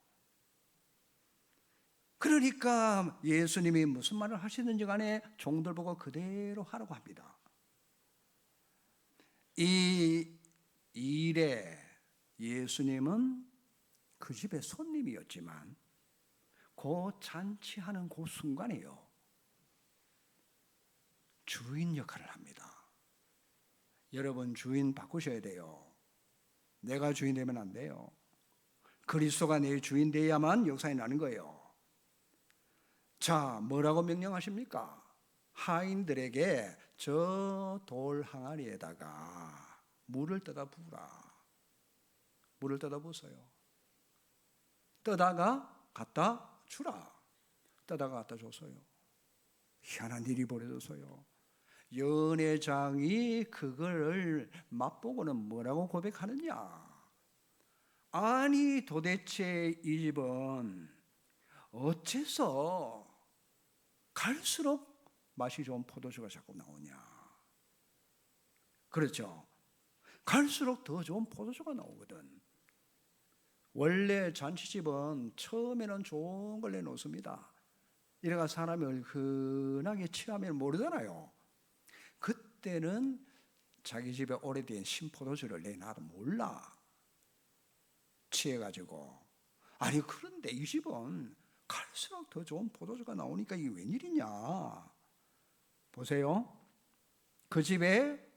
그러니까 예수님이 무슨 말을 하시든지 간에 종들 보고 그대로 하라고 합니다. 이 일에 예수님은 그 집의 손님이었지만 그 잔치하는 그 순간에요, 주인 역할을 합니다. 여러분, 주인 바꾸셔야 돼요. 내가 주인 되면 안 돼요. 그리스도가 내 주인 돼야만 역사에 나는 거예요. 자, 뭐라고 명령하십니까? 하인들에게 저 돌 항아리에다가 물을 떠다 부으라. 물을 떠다 부었어요. 떠다가 갖다 주라. 떠다가 갖다 줬어요. 희한한 일이 벌어졌어요. 연회장이 그걸 맛보고는 뭐라고 고백하느냐? 아니, 도대체 이 집은 어째서 갈수록 맛이 좋은 포도주가 자꾸 나오냐? 그렇죠. 갈수록 더 좋은 포도주가 나오거든. 원래 잔치집은 처음에는 좋은 걸 내놓습니다. 이래가 사람이 얼큰하게 취하면 모르잖아요. 그때는 자기 집에 오래된 신포도주를 내놔도 몰라. 취해가지고. 아니, 그런데 이 집은 갈수록 더 좋은 포도주가 나오니까 이게 웬일이냐? 보세요. 그 집에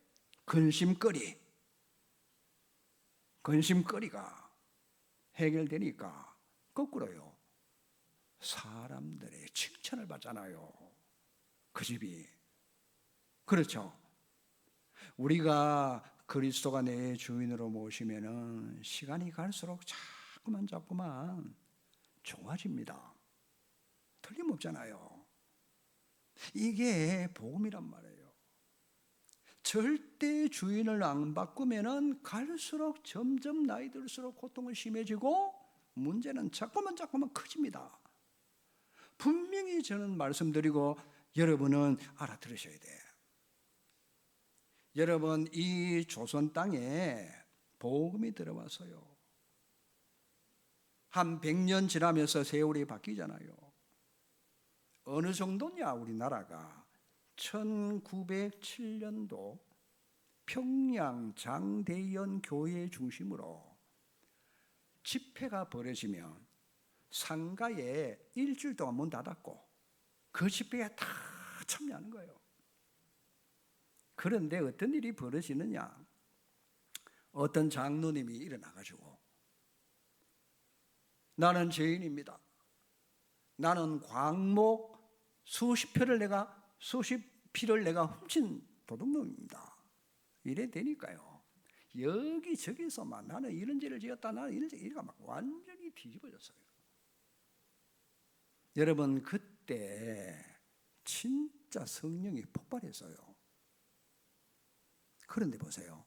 근심거리가 해결되니까 거꾸로요, 사람들의 칭찬을 받잖아요. 그 집이. 그렇죠. 우리가 그리스도가 내 주인으로 모시면은 시간이 갈수록 자꾸만 좋아집니다. 틀림없잖아요. 이게 복음이란 말이에요. 절대 주인을 안 바꾸면은 갈수록 점점 나이 들수록 고통은 심해지고 문제는 자꾸만 커집니다. 분명히 저는 말씀드리고 여러분은 알아들으셔야 돼. 여러분, 이 조선 땅에 복음이 들어왔어요. 한 100년 지나면서 세월이 바뀌잖아요. 어느 정도냐, 우리나라가 1907년도 평양 장대연 교회 중심으로 집회가 벌어지면 상가에 일주일 동안 문 닫았고 그 집회에 다 참여하는 거예요. 그런데 어떤 일이 벌어지느냐? 어떤 장로님이 일어나가지고 나는 죄인입니다. 나는 광목 수십 피를 내가 훔친 도둑놈입니다. 이래 되니까요. 여기저기서만 나는 이런 죄를 지었다, 나는 이런 죄가 막 완전히 뒤집어졌어요. 여러분, 그때 진짜 성령이 폭발했어요. 그런데 보세요.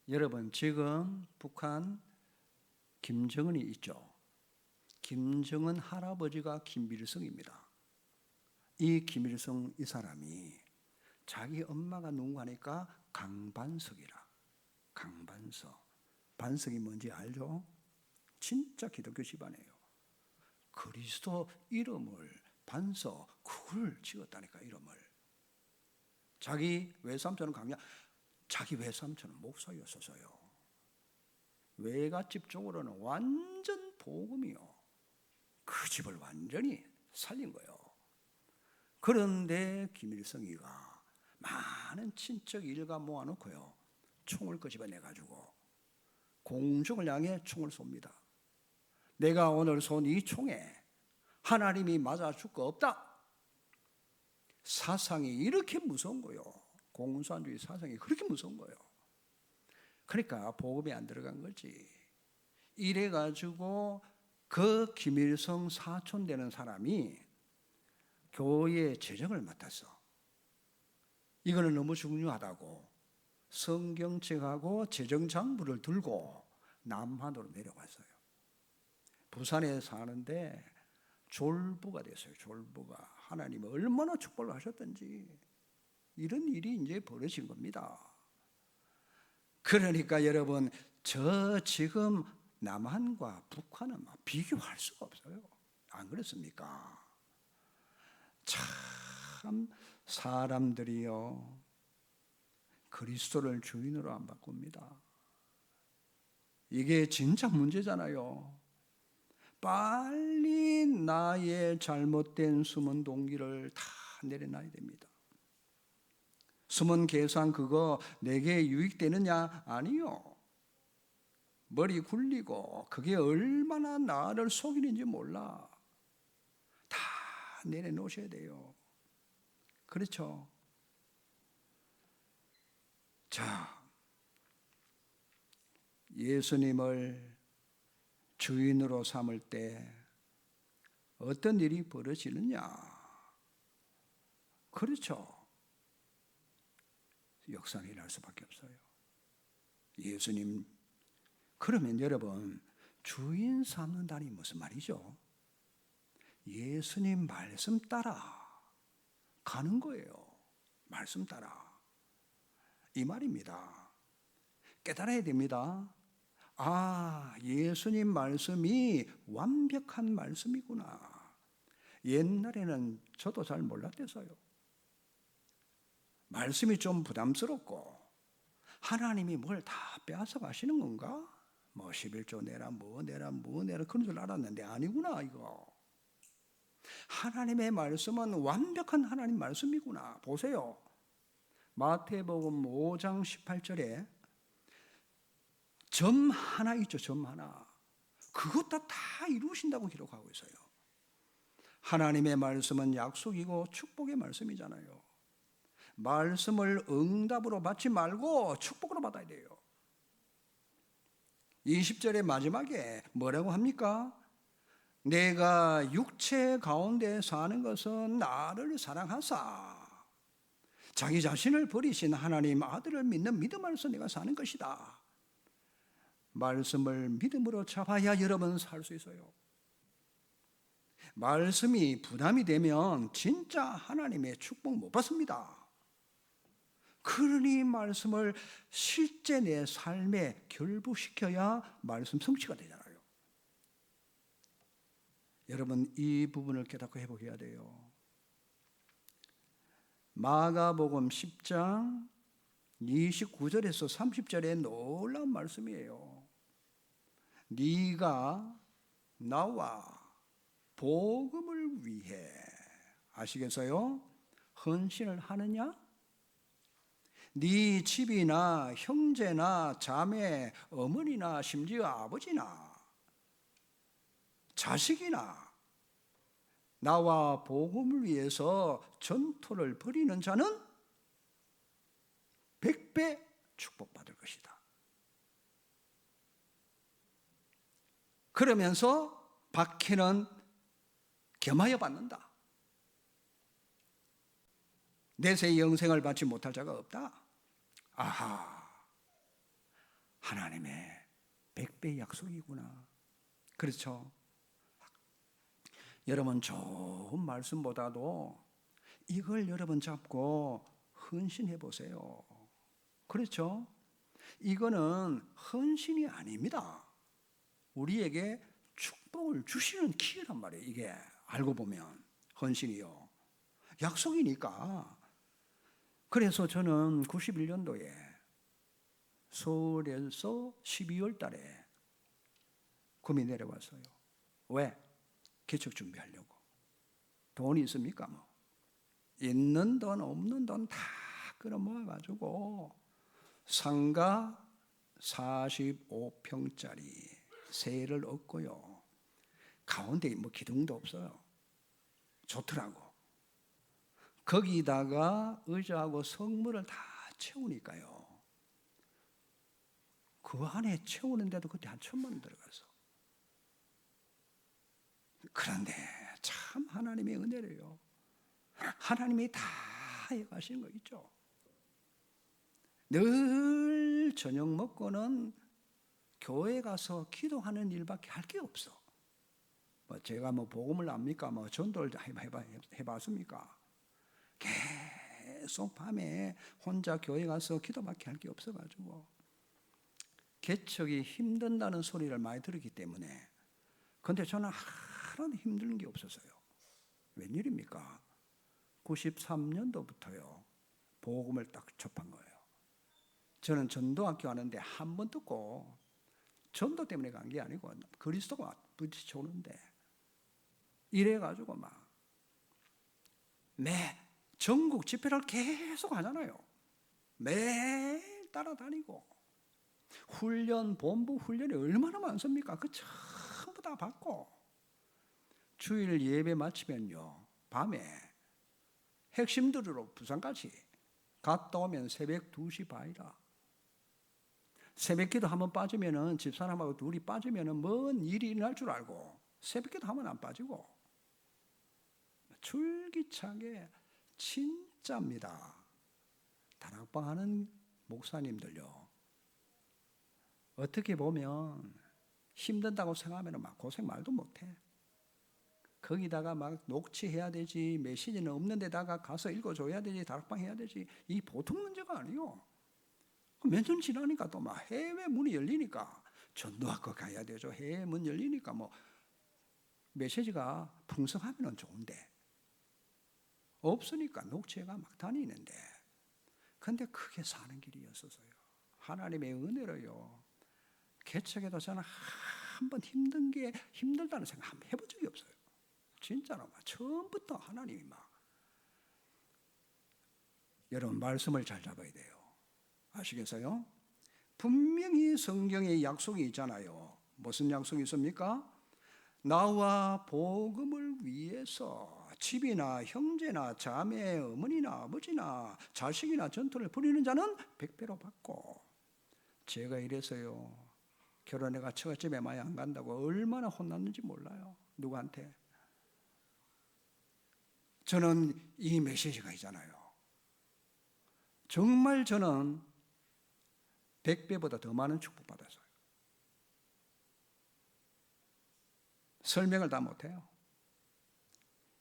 여러분, 지금 북한 김정은이 있죠. 김정은 할아버지가 김일성입니다. 이 김일성 이 사람이 자기 엄마가 누구 하니까 강반석이라. 강반석. 반석이 뭔지 알죠? 진짜 기독교 집안이에요. 그리스도 이름을 반석, 그걸 지었다니까, 이름을. 자기 외삼촌은 자기 외삼촌은 목사였었어요. 외갓집 쪽으로는 완전 복음이요. 그 집을 완전히 살린 거예요. 그런데 김일성이가 많은 친척 일가 모아놓고요, 총을 끄집어내가지고 공중을 향해 총을 쏩니다. 내가 오늘 쏜 이 총에 하나님이 맞아 줄 거 없다. 사상이 이렇게 무서운 거예요. 공산주의 사상이 그렇게 무서운 거예요. 그러니까 복음이 안 들어간 거지. 이래가지고 그 김일성 사촌 되는 사람이 교회 재정을 맡았어. 이거는 너무 중요하다고 성경책하고 재정장부를 들고 남한으로 내려갔어요. 부산에 사는데 졸부가 됐어요. 졸부가. 하나님이 얼마나 축복을 하셨던지 이런 일이 이제 벌어진 겁니다. 그러니까 여러분, 저 지금 남한과 북한은 비교할 수가 없어요. 안 그렇습니까? 참 사람들이요, 그리스도를 주인으로 안 바꿉니다. 이게 진짜 문제잖아요. 빨리 나의 잘못된 숨은 동기를 다 내려놔야 됩니다. 숨은 계산 그거 내게 유익되느냐? 아니요. 머리 굴리고 그게 얼마나 나를 속이는지 몰라. 다 내려놓으셔야 돼요. 그렇죠? 자, 예수님을 주인으로 삼을 때 어떤 일이 벌어지느냐? 그렇죠. 역사는 일어날 수밖에 없어요. 예수님, 그러면 여러분, 주인 삼는다니 무슨 말이죠? 예수님 말씀 따라 가는 거예요. 말씀 따라. 이 말입니다. 깨달아야 됩니다. 아, 예수님 말씀이 완벽한 말씀이구나. 옛날에는 저도 잘 몰랐대서요. 말씀이 좀 부담스럽고 하나님이 뭘 다 빼앗아 가시는 건가? 뭐 11조 내라 뭐 내라 그런 줄 알았는데 아니구나 이거. 하나님의 말씀은 완벽한 하나님 말씀이구나. 보세요. 마태복음 5장 18절에 점 하나 있죠. 점 하나. 그것 다 이루신다고 기록하고 있어요. 하나님의 말씀은 약속이고 축복의 말씀이잖아요. 말씀을 응답으로 받지 말고 축복으로 받아야 돼요. 20절의 마지막에 뭐라고 합니까? 내가 육체 가운데 사는 것은 나를 사랑하사 자기 자신을 버리신 하나님 아들을 믿는 믿음 안에서 내가 사는 것이다. 말씀을 믿음으로 잡아야 여러분 살 수 있어요. 말씀이 부담이 되면 진짜 하나님의 축복 못 받습니다. 그러니 말씀을 실제 내 삶에 결부시켜야 말씀 성취가 되잖아요. 여러분, 이 부분을 깨닫고 회복해야 돼요. 마가복음 10장 29절에서 30절의 놀라운 말씀이에요. 네가 나와 복음을 위해 아시겠어요? 헌신을 하느냐? 네 집이나 형제나 자매, 어머니나 심지어 아버지나 자식이나 나와 복음을 위해서 전투를 벌이는 자는 100배 축복받을 것이다. 그러면서 박해는 겸하여 받는다. 내세의 영생을 받지 못할 자가 없다. 아하, 하나님의 100배 약속이구나. 그렇죠? 여러분, 좋은 말씀보다도 이걸 여러분 잡고 헌신해 보세요. 그렇죠? 이거는 헌신이 아닙니다. 우리에게 축복을 주시는 키란 말이에요. 이게 알고 보면 헌신이요. 약속이니까. 그래서 저는 91년도에 서울에서 12월 달에 구미 내려왔어요. 왜? 개척 준비하려고. 돈이 있습니까? 뭐. 있는 돈 없는 돈 다 끌어모아가지고 상가 45평짜리 세를 얻고요. 가운데 뭐 기둥도 없어요. 좋더라고. 거기다가 의자하고 성물을 다 채우니까요. 그 안에 채우는데도 그때 한 1,000만 원 들어가서. 그런데 참 하나님의 은혜래요. 하나님이 다 해가시는 거 있죠. 늘 저녁 먹고는 교회 가서 기도하는 일밖에 할 게 없어. 뭐 제가 뭐 복음을 압니까? 뭐 전도를 해봤습니까? 계속 밤에 혼자 교회 가서 기도밖에 할 게 없어가지고 개척이 힘든다는 소리를 많이 들었기 때문에. 근데 저는 하나도 힘든 게 없었어요. 웬일입니까? 93년도부터요 복음을 딱 접한 거예요. 저는 전도학교 하는데 한 번 듣고 전도 때문에 간 게 아니고 그리스도가 부딪혀오는데 이래가지고 막 매 전국 집회를 계속 하잖아요. 매일 따라다니고 훈련, 본부 훈련이 얼마나 많습니까? 그 전부 다 받고 주일 예배 마치면요 밤에 핵심들으로 부산까지 갔다 오면 새벽 2시 반이라. 새벽기도 한번 빠지면은 집사람하고 둘이 빠지면은 뭔 일이 일어날 줄 알고 새벽기도 한번 안 빠지고 줄기차게 진짜입니다. 다락방 하는 목사님들요. 어떻게 보면 힘든다고 생각하면 막 고생 말도 못해. 거기다가 막 녹취해야 되지, 메시지는 없는 데다가 가서 읽어줘야 되지, 다락방 해야 되지. 이 보통 문제가 아니요. 몇 년 지나니까 또 막 해외 문이 열리니까 전도학교 가야 되죠. 해외 문 열리니까 뭐 메시지가 풍성하면 좋은데 없으니까 녹취가 막 다니는데 근데 크게 사는 길이었어요. 하나님의 은혜로요. 개척에도 저는 한 번 힘들다는 생각 한번 해본 적이 없어요. 진짜로 막 처음부터 하나님이 막 여러분 말씀을 잘 잡아야 돼요. 아시겠어요? 분명히 성경에 약속이 있잖아요. 무슨 약속이 있습니까? 나와 복음을 위해서 집이나 형제나 자매, 어머니나 아버지나 자식이나 전투를 벌이는 자는 100배로 받고. 제가 이래서요. 결혼해가 처갓집에 많이 안 간다고 얼마나 혼났는지 몰라요. 누구한테? 저는 이 메시지가 있잖아요. 정말 저는 100배보다 더 많은 축복 받았어요. 설명을 다 못해요.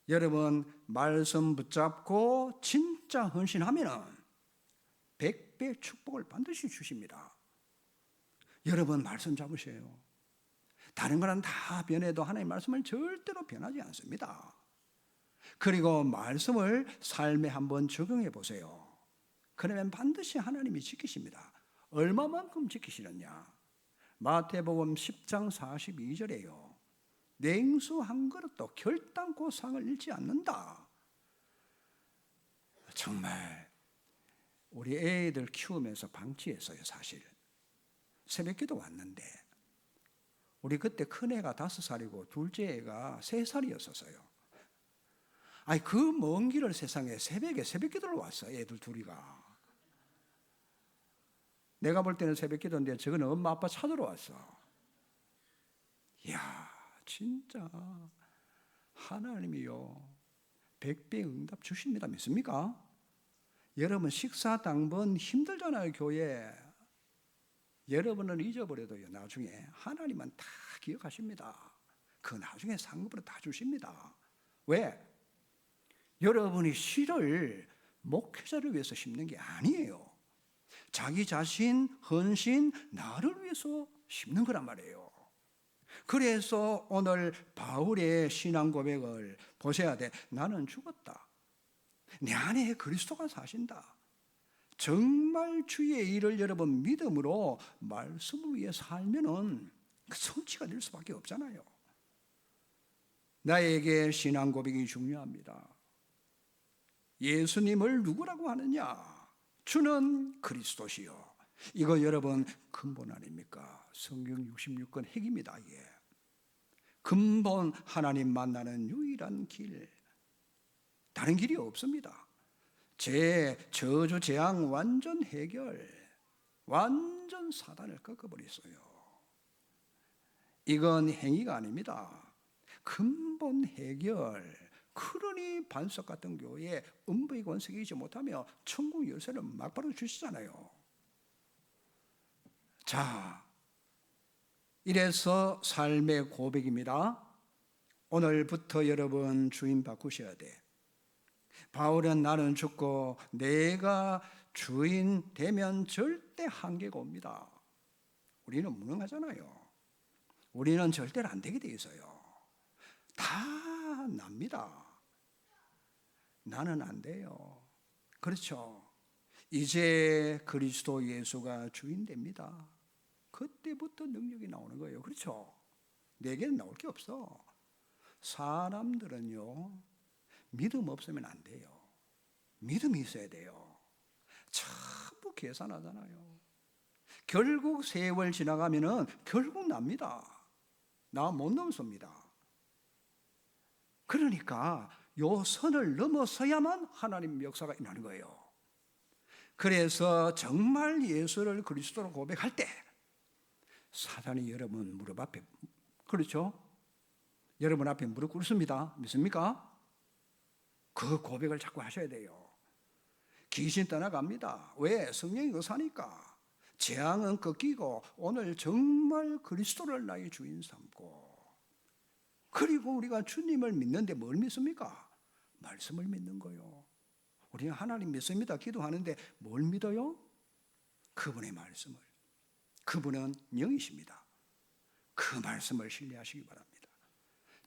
여러분 말씀 붙잡고 진짜 헌신하면 100배 축복을 반드시 주십니다. 여러분 말씀 잡으세요. 다른 거는 다 변해도 하나님의 말씀은 절대로 변하지 않습니다. 그리고 말씀을 삶에 한번 적용해 보세요. 그러면 반드시 하나님이 지키십니다. 얼마만큼 지키시느냐? 마태복음 10장 42절에요. 냉수 한 그릇도 결단코 상을 잃지 않는다. 정말 우리 애들 키우면서 방치했어요. 사실 새벽기도 왔는데 우리 그때 큰애가 5살이고 둘째 애가 3살이었었어요. 아니 그 먼 길을 세상에 새벽에 새벽기도를 왔어. 애들 둘이가. 내가 볼 때는 새벽기도인데 저거는 엄마 아빠 찾으러 왔어. 이야 진짜 하나님이요 100배 응답 주십니다. 믿습니까? 여러분 식사 당번 힘들잖아요. 교회 여러분은 잊어버려도요 나중에 하나님은 다 기억하십니다. 그 나중에 상급으로 다 주십니다. 왜? 여러분이 씨를 목회자를 위해서 심는 게 아니에요. 자기 자신, 헌신, 나를 위해서 심는 거란 말이에요. 그래서 오늘 바울의 신앙 고백을 보셔야 돼. 나는 죽었다. 내 안에 그리스도가 사신다. 정말 주의 일을 여러분 믿음으로 말씀을 위해 살면은 그 성취가 될 수밖에 없잖아요. 나에게 신앙 고백이 중요합니다. 예수님을 누구라고 하느냐? 주는 그리스도시요. 이거 여러분 근본 아닙니까? 성경 66권 핵입니다. 이게 근본 하나님 만나는 유일한 길. 다른 길이 없습니다. 제 저주 재앙 완전 해결, 완전 사단을 꺾어버렸어요. 이건 행위가 아닙니다. 근본 해결. 그러니 반석 같은 교회에 음부의 권세가 있지 못하며 천국 열쇠를 막바로 주시잖아요. 자, 이래서 삶의 고백입니다. 오늘부터 여러분 주인 바꾸셔야 돼. 바울은 나는 죽고 내가 주인 되면 절대 한계가 옵니다. 우리는 무능하잖아요. 우리는 절대로 안 되게 돼 있어요. 다 납니다. 나는 안 돼요. 그렇죠. 이제 그리스도 예수가 주인 됩니다. 그때부터 능력이 나오는 거예요. 그렇죠. 내게는 나올 게 없어. 사람들은요 믿음 없으면 안 돼요. 믿음이 있어야 돼요. 전부 계산하잖아요. 결국 세월 지나가면은 결국 납니다. 나 못 넘습니다. 그러니까 요 선을 넘어서야만 하나님 역사가 일어나는 거예요. 그래서 정말 예수를 그리스도로 고백할 때 사단이 여러분 무릎 앞에, 그렇죠? 여러분 앞에 무릎 꿇습니다. 믿습니까? 그 고백을 자꾸 하셔야 돼요. 귀신 떠나갑니다. 왜? 성령이 그 사니까. 재앙은 꺾이고 오늘 정말 그리스도를 나의 주인 삼고, 그리고 우리가 주님을 믿는데 뭘 믿습니까? 말씀을 믿는 거요. 우리는 하나님 믿습니다. 기도하는데 뭘 믿어요? 그분의 말씀을. 그분은 영이십니다. 그 말씀을 신뢰하시기 바랍니다.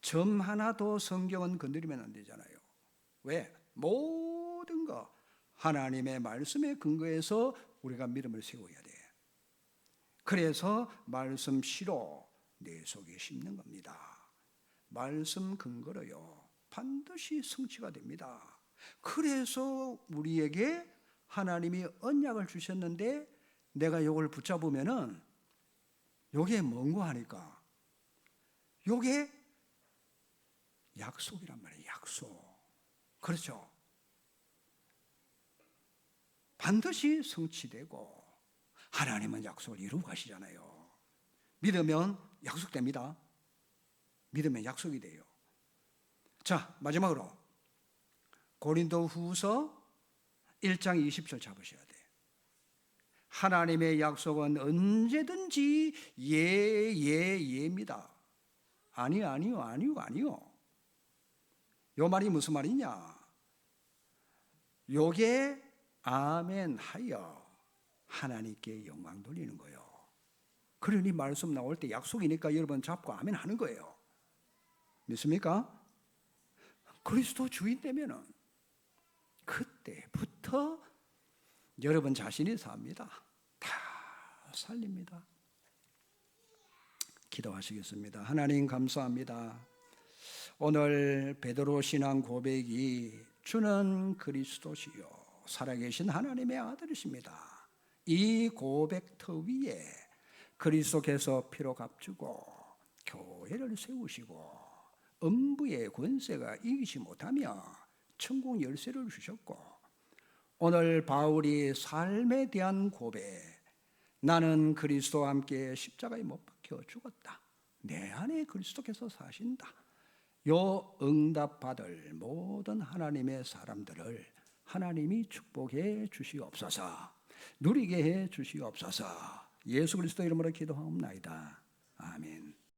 점 하나도 성경은 건드리면 안 되잖아요. 왜? 모든 거 하나님의 말씀에 근거해서 우리가 믿음을 세워야 돼. 그래서 말씀 씨로 내 속에 심는 겁니다. 말씀 근거로요 반드시 성취가 됩니다. 그래서 우리에게 하나님이 언약을 주셨는데 내가 이걸 붙잡으면은 요게 뭔고 하니까 요게 약속이란 말이에요. 약속. 그렇죠. 반드시 성취되고 하나님은 약속을 이루고 가시잖아요. 믿으면 약속됩니다. 믿으면 약속이 돼요. 자, 마지막으로 고린도후서 1장 20절 잡으셔야 돼. 하나님의 약속은 언제든지 예입니다. 아니요. 요 말이 무슨 말이냐? 요게 아멘 하여 하나님께 영광 돌리는 거예요. 그러니 말씀 나올 때 약속이니까 여러분 잡고 아멘 하는 거예요. 믿습니까? 그리스도 주인 되면은 그때부터 여러분 자신이 삽니다. 다 살립니다. 기도하시겠습니다. 하나님 감사합니다. 오늘 베드로 신앙 고백이 주는 그리스도시요 살아계신 하나님의 아들이십니다. 이 고백터 위에 그리스도께서 피로 값주고 교회를 세우시고 음부의 권세가 이기지 못하며 천국 열쇠를 주셨고, 오늘 바울이 삶에 대한 고백, 나는 그리스도와 함께 십자가에 못 박혀 죽었다, 내 안에 그리스도께서 사신다, 요 응답받을 모든 하나님의 사람들을 하나님이 축복해 주시옵소서, 누리게 해 주시옵소서. 예수 그리스도 이름으로 기도하옵나이다. 아멘.